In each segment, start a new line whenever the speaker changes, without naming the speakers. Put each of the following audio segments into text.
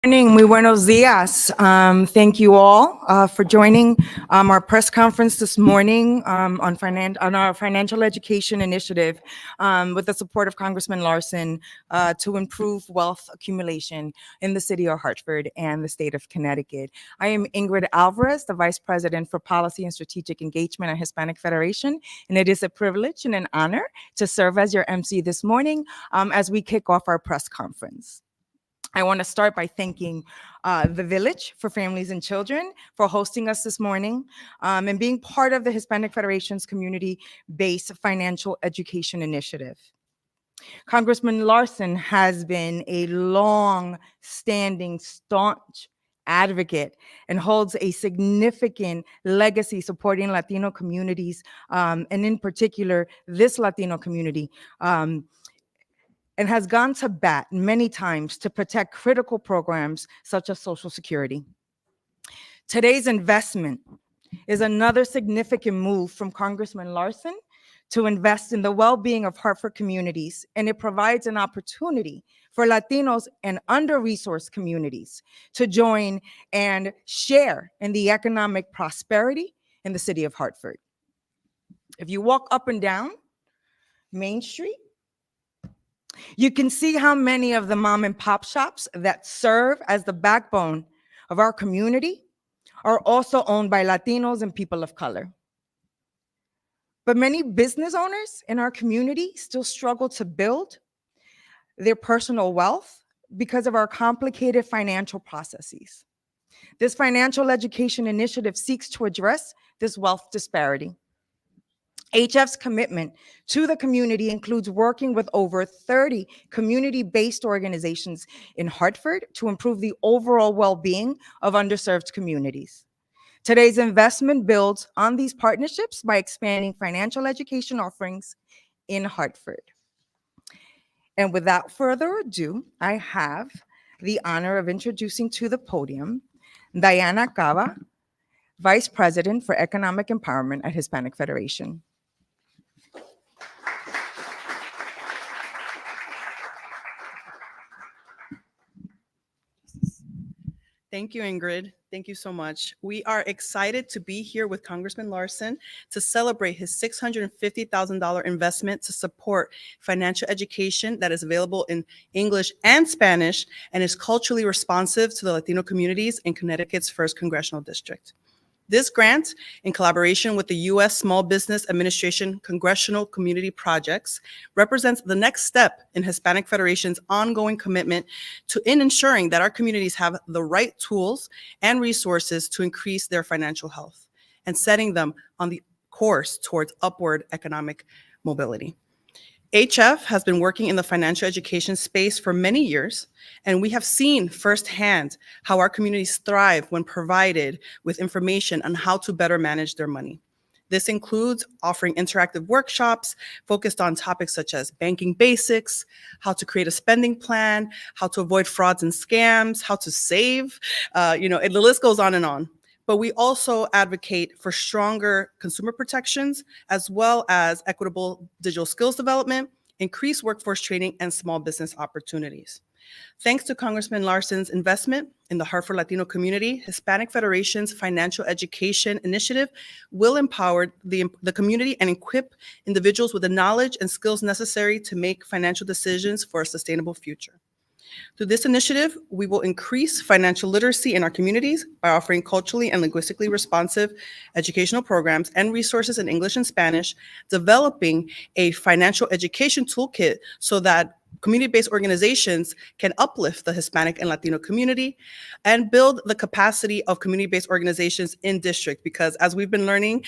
Morning, muy buenos dias. Thank you all for joining our press conference this morning on our financial education initiative with the support of Congressman Larson to improve wealth accumulation in the city of Hartford and the state of Connecticut. I am Ingrid Alvarez, the Vice President for Policy and Strategic Engagement at Hispanic Federation, and it is a privilege and an honor to serve as your MC this morning as we kick off our press conference. I want to start by thanking the Village for Families and Children for hosting us this morning and being part of the Hispanic Federation's community-based financial education initiative. Congressman Larson has been a long-standing, staunch advocate and holds a significant legacy supporting Latino communities, and in particular, this Latino community, and has gone to bat many times to protect critical programs such as Social Security. Today's investment is another significant move from Congressman Larson to invest in the well-being of Hartford communities, and it provides an opportunity for Latinos and under-resourced communities to join and share in the economic prosperity in the city of Hartford. If you walk up and down Main Street, you can see how many of the mom and pop shops that serve as the backbone of our community are also owned by Latinos and people of color. But many business owners in our community still struggle to build their personal wealth because of our complicated financial processes. This financial education initiative seeks to address this wealth disparity. HF's commitment to the community includes working with over 30 community-based organizations in Hartford to improve the overall well-being of underserved communities. Today's investment builds on these partnerships by expanding financial education offerings in Hartford. And without further ado, I have the honor of introducing to the podium Diana Cava, Vice President for Economic Empowerment at Hispanic Federation.
Thank you, Ingrid. Thank you so much. We are excited to be here with Congressman Larson to celebrate his $650,000 investment to support financial education that is available in English and Spanish and is culturally responsive to the Latino communities in Connecticut's 1st Congressional District. This grant, in collaboration with the U.S. Small Business Administration Congressional Community Projects, represents the next step in Hispanic Federation's ongoing commitment in ensuring that our communities have the right tools and resources to increase their financial health and setting them on the course towards upward economic mobility. HF has been working in the financial education space for many years, and we have seen firsthand how our communities thrive when provided with information on how to better manage their money. This includes offering interactive workshops focused on topics such as banking basics, how to create a spending plan, how to avoid frauds and scams, how to save, the list goes on and on. But we also advocate for stronger consumer protections, as well as equitable digital skills development, increased workforce training, and small business opportunities. Thanks to Congressman Larson's investment in the Hartford Latino community, Hispanic Federation's financial education initiative will empower the community and equip individuals with the knowledge and skills necessary to make financial decisions for a sustainable future. Through this initiative, we will increase financial literacy in our communities by offering culturally and linguistically responsive educational programs and resources in English and Spanish, developing a financial education toolkit so that community-based organizations can uplift the Hispanic and Latino community and build the capacity of community-based organizations in district, because as we've been learning,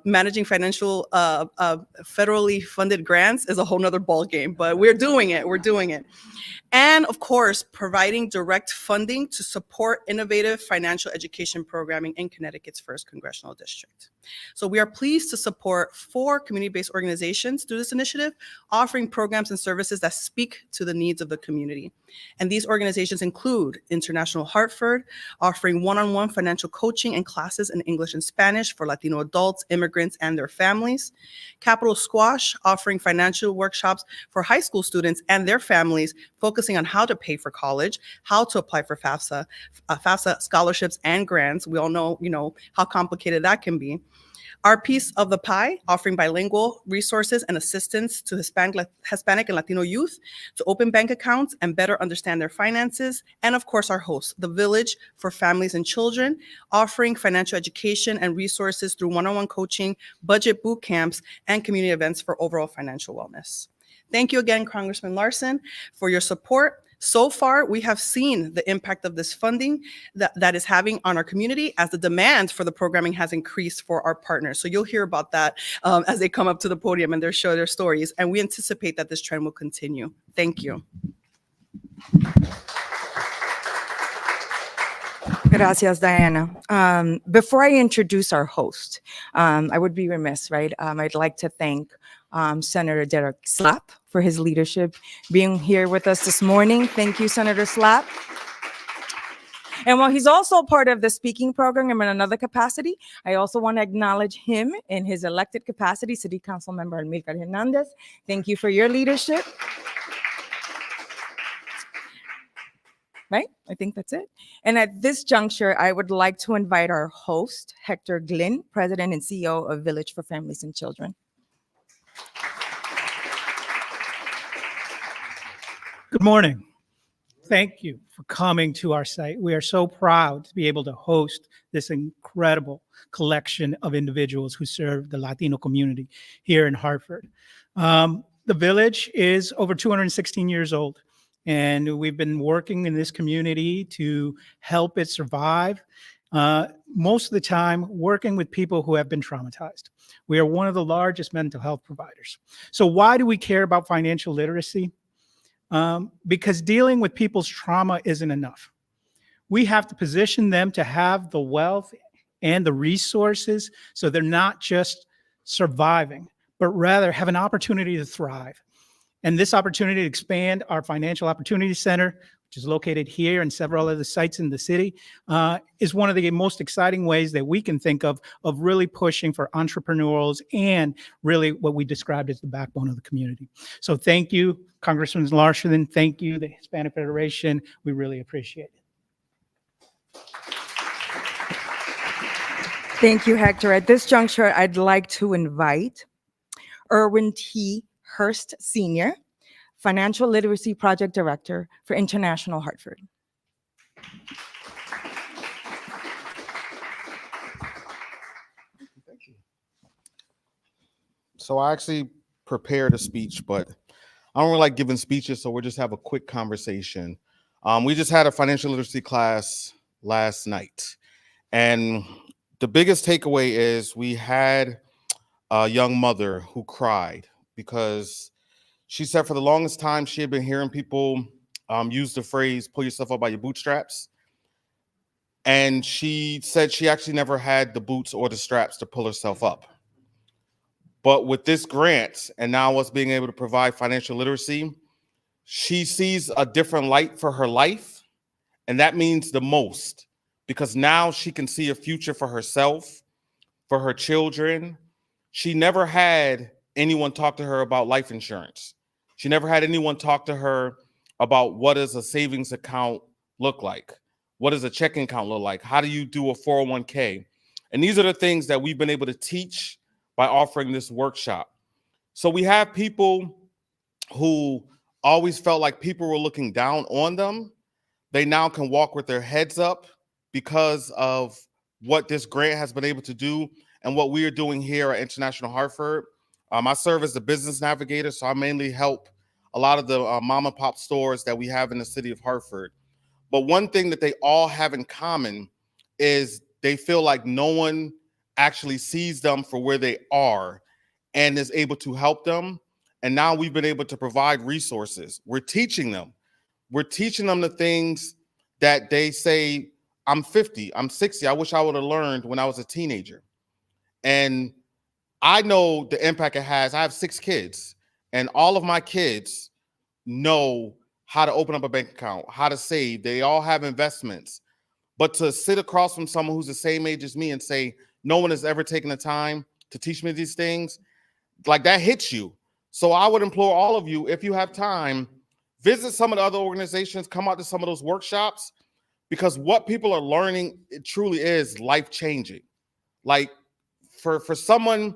managing financial federally funded grants is a whole nother ballgame, but we're doing it. And of course, providing direct funding to support innovative financial education programming in Connecticut's 1st Congressional District. So we are pleased to support 4 community-based organizations through this initiative, offering programs and services that speak to the needs of the community. And these organizations include International Hartford, offering one-on-one financial coaching and classes in English and Spanish for Latino adults, immigrants, and their families. Capital Squash, offering financial workshops for high school students and their families, focusing on how to pay for college, how to apply for FAFSA scholarships and grants. We all know, how complicated that can be. Our Piece of the Pie, offering bilingual resources and assistance to Hispanic and Latino youth to open bank accounts and better understand their finances. And of course, our host, The Village for Families and Children, offering financial education and resources through one-on-one coaching, budget boot camps, and community events for overall financial wellness. Thank you again, Congressman Larson, for your support. So far, we have seen the impact of this funding that is having on our community as the demand for the programming has increased for our partners. So you'll hear about that as they come up to the podium and share their stories. And we anticipate that this trend will continue. Thank you.
Gracias, Diana. Before I introduce our host, I would be remiss, right? I'd like to thank Senator Derek Slapp for his leadership, being here with us this morning. Thank you, Senator Slapp. And while he's also part of the speaking program in another capacity, I also want to acknowledge him in his elected capacity, City Council Member Amilcar Hernandez. Thank you for your leadership. Right? I think that's it. And at this juncture, I would like to invite our host, Hector Glynn, President and CEO of Village for Families and Children.
Good morning. Thank you for coming to our site. We are so proud to be able to host this incredible collection of individuals who serve the Latino community here in Hartford. The Village is over 216 years old, and we've been working in this community to help it survive. Most of the time, working with people who have been traumatized. We are one of the largest mental health providers. So why do we care about financial literacy? Because dealing with people's trauma isn't enough. We have to position them to have the wealth and the resources so they're not just surviving, but rather have an opportunity to thrive. And this opportunity to expand our Financial Opportunity Center, which is located here and several other sites in the city, is one of the most exciting ways that we can think of really pushing for entrepreneurs and really what we described as the backbone of the community. So thank you, Congressman Larson. Thank you, the Hispanic Federation. We really appreciate it.
Thank you, Hector. At this juncture, I'd like to invite Erwin T. Hurst Sr., Financial Literacy Project Director for International Hartford.
Thank you. So I actually prepared a speech, but I don't really like giving speeches, so we'll just have a quick conversation. We just had a financial literacy class last night, and the biggest takeaway is we had a young mother who cried because she said for the longest time she had been hearing people use the phrase, pull yourself up by your bootstraps. And she said she actually never had the boots or the straps to pull herself up. But with this grant and now us being able to provide financial literacy, she sees a different light for her life. And that means the most, because now she can see a future for herself, for her children. She never had anyone talk to her about life insurance. She never had anyone talk to her about what does a savings account look like? What does a checking account look like? How do you do a 401k? And these are the things that we've been able to teach by offering this workshop. So we have people who always felt like people were looking down on them. They now can walk with their heads up because of what this grant has been able to do and what we are doing here at International Hartford. I serve as the business navigator, so I mainly help a lot of the mom and pop stores that we have in the city of Hartford. But one thing that they all have in common is they feel like no one actually sees them for where they are and is able to help them. And now we've been able to provide resources. We're teaching them. We're teaching them the things that they say, I'm 50, I'm 60. I wish I would have learned when I was a teenager. And I know the impact it has. I have 6 kids, and all of my kids know how to open up a bank account, how to save. They all have investments. But to sit across from someone who's the same age as me and say, no one has ever taken the time to teach me these things, like that hits you. So I would implore all of you, if you have time, visit some of the other organizations, come out to some of those workshops, because what people are learning, it truly is life-changing. Like for someone,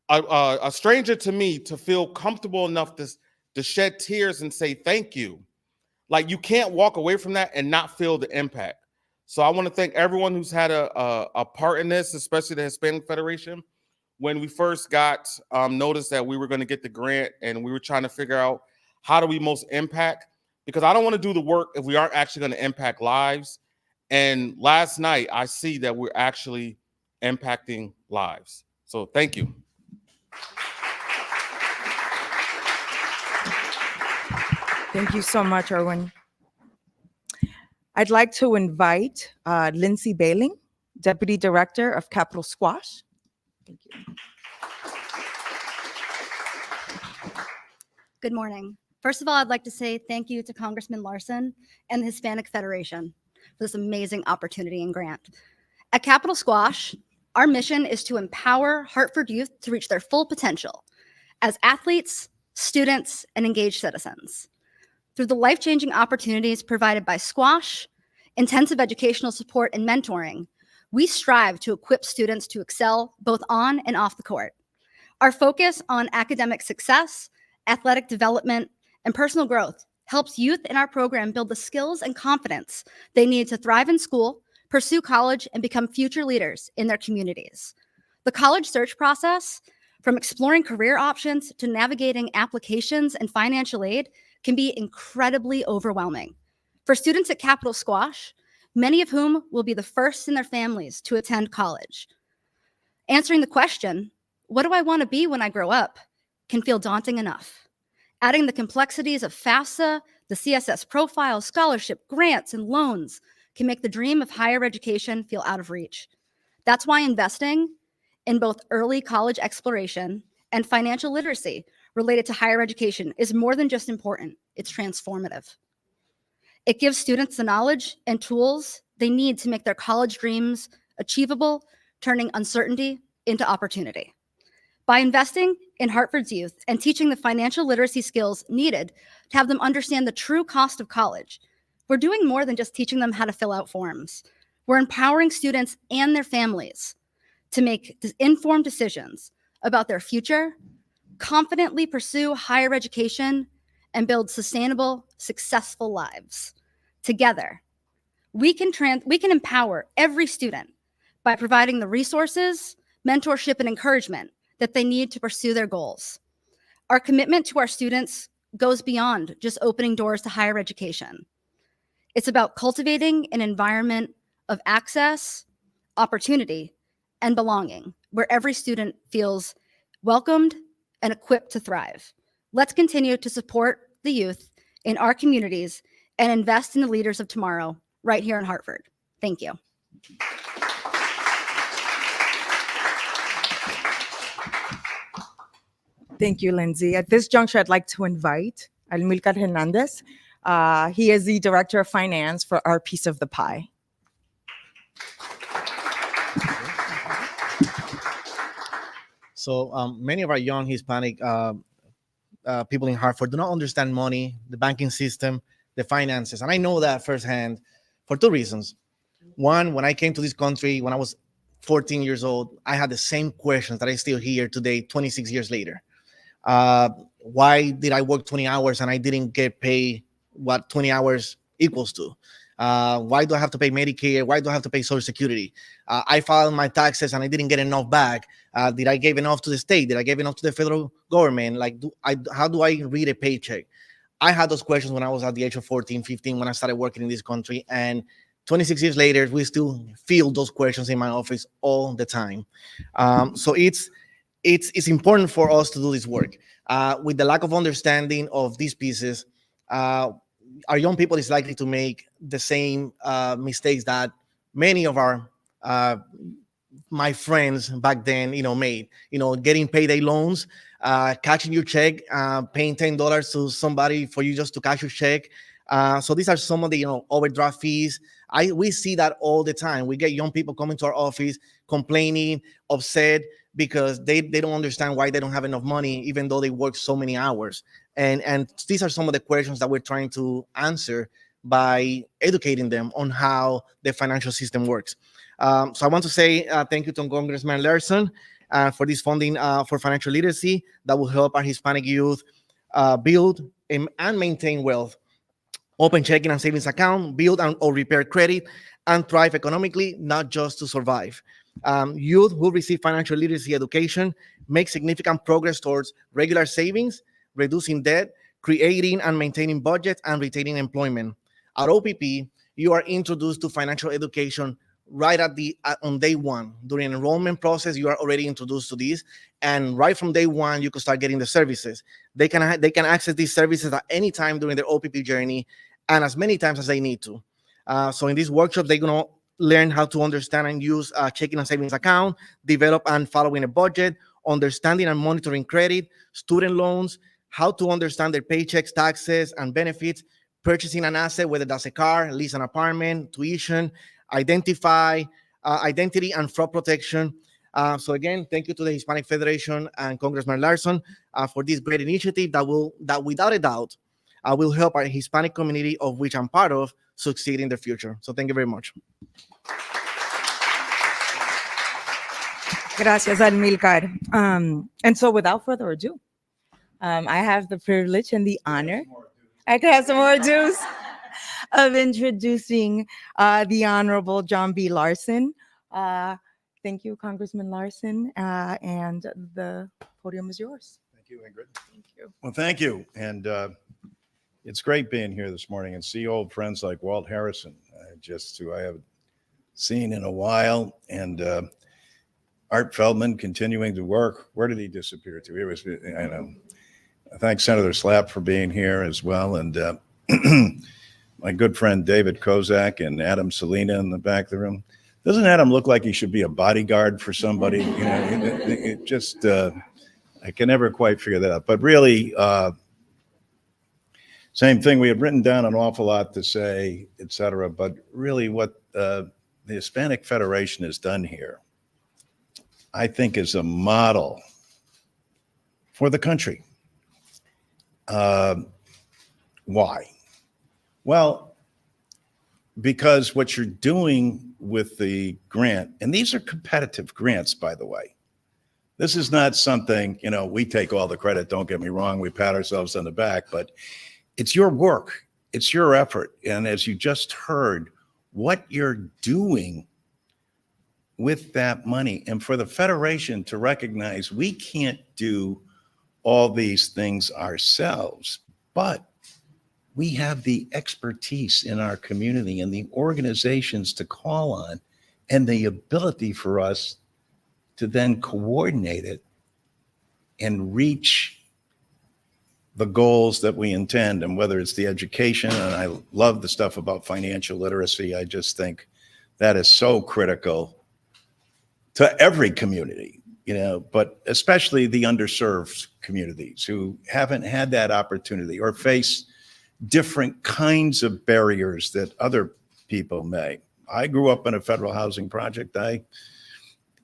a stranger to me, to feel comfortable enough to shed tears and say thank you, like you can't walk away from that and not feel the impact. So I want to thank everyone who's had a part in this, especially the Hispanic Federation. When we first got notice that we were going to get the grant, and we were trying to figure out how do we most impact, because I don't want to do the work if we aren't actually going to impact lives. And last night, I see that we're actually impacting lives. So thank you.
Thank you so much, Erwin. I'd like to invite Lindsay Bailing, Deputy Director of Capital Squash. Thank you.
Good morning. First of all, I'd like to say thank you to Congressman Larson and the Hispanic Federation for this amazing opportunity and grant. At Capital Squash, our mission is to empower Hartford youth to reach their full potential as athletes, students, and engaged citizens. Through the life-changing opportunities provided by squash, intensive educational support, and mentoring, we strive to equip students to excel both on and off the court. Our focus on academic success, athletic development, and personal growth helps youth in our program build the skills and confidence they need to thrive in school, pursue college, and become future leaders in their communities. The college search process, from exploring career options to navigating applications and financial aid, can be incredibly overwhelming. For students at Capital Squash, many of whom will be the first in their families to attend college, answering the question, what do I want to be when I grow up, can feel daunting enough. Adding the complexities of FAFSA, the CSS profile, scholarship, grants, and loans can make the dream of higher education feel out of reach. That's why investing in both early college exploration and financial literacy related to higher education is more than just important, it's transformative. It gives students the knowledge and tools they need to make their college dreams achievable, turning uncertainty into opportunity. By investing in Hartford's youth and teaching the financial literacy skills needed to have them understand the true cost of college, we're doing more than just teaching them how to fill out forms. We're empowering students and their families to make informed decisions about their future, confidently pursue higher education, and build sustainable, successful lives. Together, we can empower every student by providing the resources, mentorship, and encouragement that they need to pursue their goals. Our commitment to our students goes beyond just opening doors to higher education. It's about cultivating an environment of access, opportunity, and belonging, where every student feels welcomed and equipped to thrive. Let's continue to support the youth in our communities and invest in the leaders of tomorrow right here in Hartford. Thank you.
Thank you, Lindsay. At this juncture, I'd like to invite Almilcar Hernandez. He is the Director of Finance for our piece of the pie.
So many of our young Hispanic people in Hartford do not understand money, the banking system, the finances. And I know that firsthand for two reasons. One, when I came to this country, when I was 14 years old, I had the same questions that I still hear today, 26 years later. Why did I work 20 hours and I didn't get paid what 20 hours equals to? Why do I have to pay Medicare? Why do I have to pay Social Security? I filed my taxes and I didn't get enough back. Did I give enough to the state? Did I give enough to the federal government? Like, how do I read a paycheck? I had those questions when I was at the age of 14, 15, when I started working in this country. And 26 years later, we still feel those questions in my office all the time. So it's important for us to do this work. With the lack of understanding of these pieces, our young people is likely to make the same mistakes that many of our my friends back then, made, getting payday loans, catching your check, paying $10 to somebody for you just to cash your check. So these are some of the, overdraft fees. We see that all the time. We get young people coming to our office complaining, upset, because they don't understand why they don't have enough money, even though they work so many hours. And these are some of the questions that we're trying to answer by educating them on how the financial system works. So I want to say thank you to Congressman Larson for this funding for financial literacy that will help our Hispanic youth build and maintain wealth, open checking and savings account, build or repair credit, and thrive economically, not just to survive. Youth who receive financial literacy education make significant progress towards regular savings, reducing debt, creating and maintaining budgets, and retaining employment. At OPP, you are introduced to financial education right on day one. During enrollment process, you are already introduced to this, and right from day one, you can start getting the services. They can access these services at any time during their OPP journey, and as many times as they need to. So in these workshops, they're gonna learn how to understand and use checking and savings account, develop and following a budget, understanding and monitoring credit, student loans, how to understand their paychecks, taxes, and benefits, purchasing an asset, whether that's a car, lease an apartment, tuition, identity and fraud protection. So again, thank you to the Hispanic Federation and Congressman Larson for this great initiative that without a doubt will help our Hispanic community, of which I'm part of, succeed in the future. So thank you very much.
Gracias, Amilcar. And so without further ado, I have the privilege and the honor. I could have some more juice of introducing the Honorable John B. Larson. Thank you, Congressman Larson, and the podium is yours.
Thank you, Ingrid.
Thank you.
Well, thank you. And it's great being here this morning and see old friends like Walt Harrison, who I haven't seen in a while, and Art Feldman continuing to work. Where did he disappear to? He was, I know. I thank Senator Slapp for being here as well, and my good friend David Kozak and Adam Salina in the back of the room. Doesn't Adam look like he should be a bodyguard for somebody? It just, I can never quite figure that out. But really, same thing. We had written down an awful lot to say, et cetera. But really what the Hispanic Federation has done here, I think, is a model for the country. Why? Well, because what you're doing with the grant, and these are competitive grants, by the way. This is not something, we take all the credit, don't get me wrong, we pat ourselves on the back, but it's your work, it's your effort. And as you just heard, what you're doing with that money, and for the Federation to recognize we can't do all these things ourselves, but we have the expertise in our community and the organizations to call on, and the ability for us to then coordinate it and reach the goals that we intend. And whether it's the education, and I love the stuff about financial literacy, I just think that is so critical to every community, but especially the underserved communities who haven't had that opportunity or face different kinds of barriers that other people may. I grew up in a federal housing project. I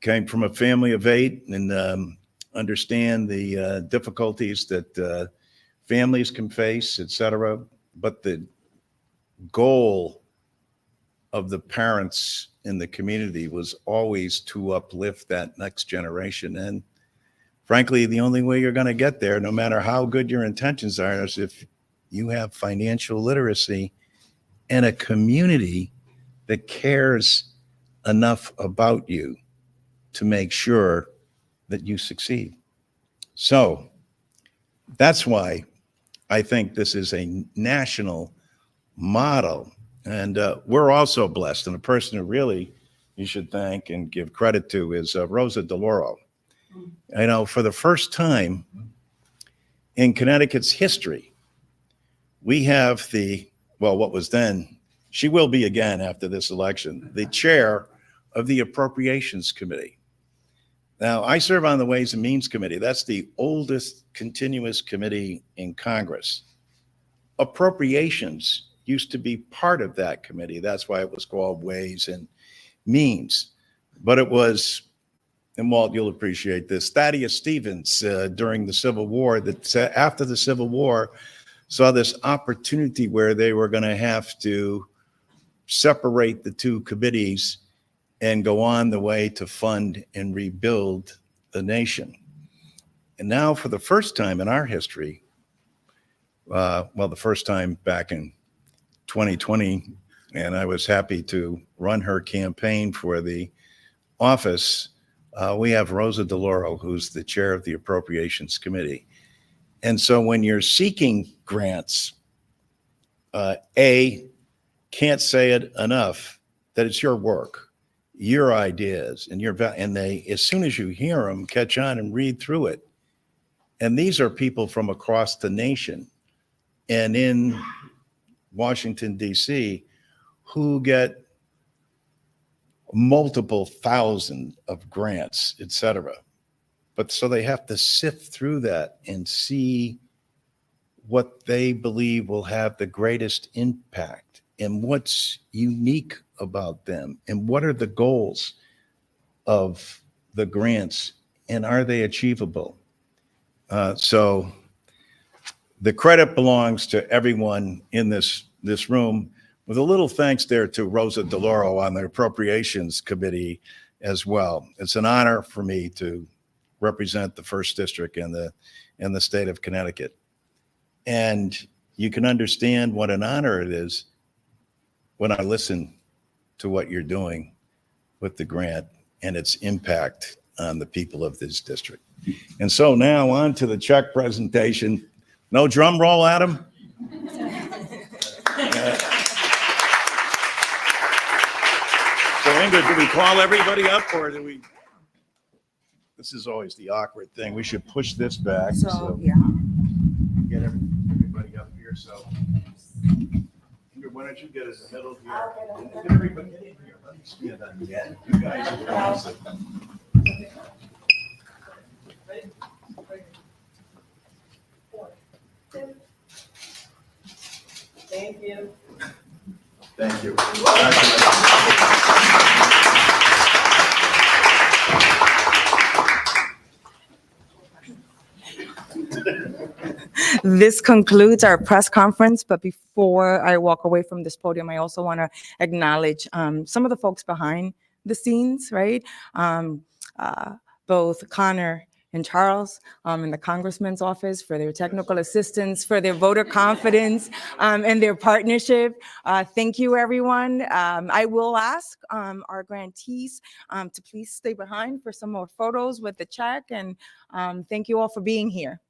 came from a family of 8 and understand the difficulties that families can face, et cetera. But the goal of the parents in the community was always to uplift that next generation. And frankly, the only way you're going to get there, no matter how good your intentions are, is if you have financial literacy and a community that cares enough about you to make sure that you succeed. So that's why I think this is a national model. And we're also blessed. And the person who really you should thank and give credit to is Rosa DeLauro. For the first time in Connecticut's history, we have what was then, she will be again after this election, the chair of the Appropriations Committee. Now, I serve on the Ways and Means Committee. That's the oldest continuous committee in Congress. Appropriations used to be part of that committee. That's why it was called Ways and Means. But it was, and Walt, you'll appreciate this, Thaddeus Stevens during the Civil War, that after the Civil War, saw this opportunity where they were going to have to separate the two committees and go on the way to fund and rebuild the nation. And now, for the first time in our history, the first time back in 2020, and I was happy to run her campaign for the office, we have Rosa DeLauro, who's the chair of the Appropriations Committee. And so when you're seeking grants, can't say it enough that it's your work, your ideas, and they, as soon as you hear them, catch on and read through it. And these are people from across the nation and in Washington, D.C., who get multiple thousand of grants, et cetera. But so they have to sift through that and see what they believe will have the greatest impact and what's unique about them and what are the goals of the grants and are they achievable? So the credit belongs to everyone in this room, with a little thanks there to Rosa DeLauro on the Appropriations Committee as well. It's an honor for me to represent the First District in the state of Connecticut. And you can understand what an honor it is when I listen to what you're doing with the grant and its impact on the people of this district. And so now on to the check presentation. No drum roll, Adam? So Ingrid, do we call everybody up or do we? This is always the awkward thing. We should push this back.
So, yeah.
Get everybody up here. So Ingrid, why don't you get us a middle here? Get everybody in here. Let me stand on the end. You guys are awesome.
Thank you.
Thank you.
This concludes our press conference, but before I walk away from this podium, I also want to acknowledge some of the folks behind the scenes, right? Both Connor and Charles in the congressman's office for their technical assistance, for their voter confidence, and their partnership. Thank you, everyone. I will ask our grantees to please stay behind for some more photos with the check, and thank you all for being here.